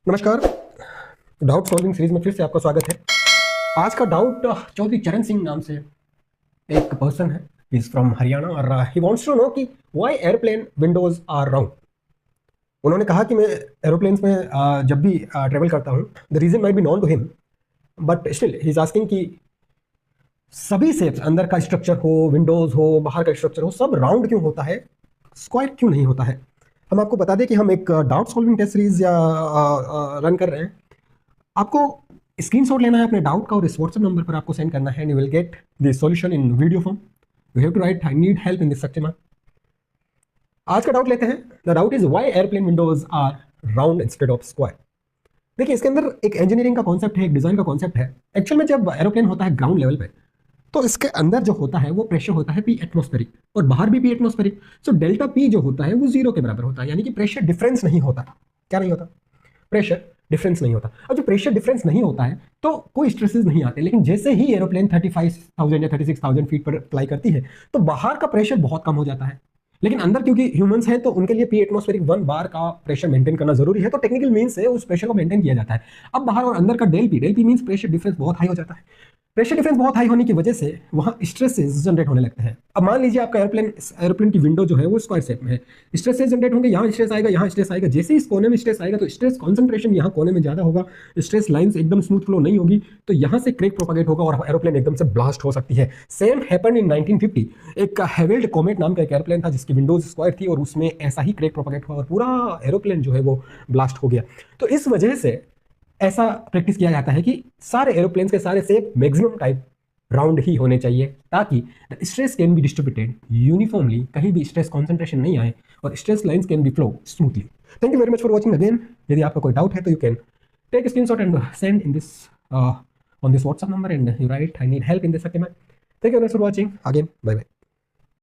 नमस्कार। Doubt solving series में फिर से आपका स्वागत है। आज का डाउट चौधरी चरण सिंह नाम से एक पर्सन है, इज फ्रॉम हरियाणा और ही वांट्स टू नो कि why airplane windows are round. उन्होंने कहा कि मैं एरोप्लेन्स में जब भी ट्रेवल करता हूँ, the reason might be known to him, but still he is asking कि सभी शेप्स, अंदर का स्ट्रक्चर हो, विंडोज हो, बाहर का स्ट्रक्चर हो, सब राउंड क्यों होता है, स्क्वायर क्यों नहीं होता है। हम आपको बता दें कि हम एक डाउट सॉल्विंग टेस्ट सीरीज या रन कर रहे हैं। आपको स्क्रीनशॉट लेना है अपने डाउट का और इस व्हाट्सएप नंबर पर आपको सेंड करना है and you will get the solution in video form. You have to write I need help in this section. आज का डाउट लेते हैं। The doubt is why airplane windows are round instead of square. देखिए, इसके अंदर एक engineering का concept है, एक डिजाइन का कॉन्सेप्ट है। एक्चुअल में जब एरोप्लेन होता है ग्राउंड लेवल पे, तो इसके अंदर जो होता है वो प्रेशर होता है पी एटमॉस्फेरिक और बाहर भी P atmospheric. So delta P जो होता है वो जीरो के बराबर होता है, यानी कि प्रेशर डिफरेंस नहीं होता। क्या नहीं होता? प्रेशर डिफरेंस नहीं होता। अब जो प्रेशर डिफरेंस नहीं होता है तो कोई स्ट्रेसेस नहीं आते। लेकिन जैसे ही एरोप्लेन 35,000 या 36,000 फीट पर फ्लाई करती है तो बाहर का प्रेशर बहुत कम हो जाता है। लेकिन अंदर क्योंकि ह्यूमंस हैं तो उनके लिए पी एटमॉस्फेरिक 1 बार का प्रेशर मेंटेन करना जरूरी है, तो टेक्निकल मीन से उस प्रेशर को मेंटेन किया जाता है। अब बाहर और अंदर का del P means pressure difference बहुत हाई हो जाता है। प्रेशर डिफरेंस बहुत हाई होने की वजह से वहां स्ट्रेसेस जनरेट होने लगते हैं। अब मान लीजिए आपका एरोप्लेन की विंडो जो है वो स्क्वायर शेप में है, स्ट्रेसेस जनरेट होंगे, यहाँ स्ट्रेस आएगा, यहाँ स्ट्रेस आएगा। जैसे इस कोने में स्ट्रेस आएगा तो स्ट्रेस कॉन्सेंट्रेशन यहाँ कोने में ज्यादा होगा, स्ट्रेस लाइंस एकदम स्मूथ फ्लो नहीं होगी, तो यहाँ से क्रेक प्रोपागेट होगा और एरोप्लेन एकदम से ब्लास्ट हो सकती है। Same happened in 1950। एक हेवेल्ड कॉमेट नाम का एक एरोप्लेन था जिसकी विंडोज स्क्वायर थी और उसमें ऐसा ही क्रेक प्रोपागेट हुआ और पूरा एरोप्लेन जो है वो ब्लास्ट हो गया। तो इस वजह से ऐसा प्रैक्टिस किया जाता है कि सारे एरोप्लेन्स के सारे शेप मैक्सिमम टाइप राउंड ही होने चाहिए, ताकि stress can be distributed uniformly, कहीं भी स्ट्रेस कॉन्सेंट्रेशन नहीं आए और stress lines can be flow smoothly. Thank you very much for watching again. यदि आपका कोई डाउट है तो you can take screenshot and send in this on this WhatsApp number and you write I need help in this section. Thank you very much for watching again. Bye bye.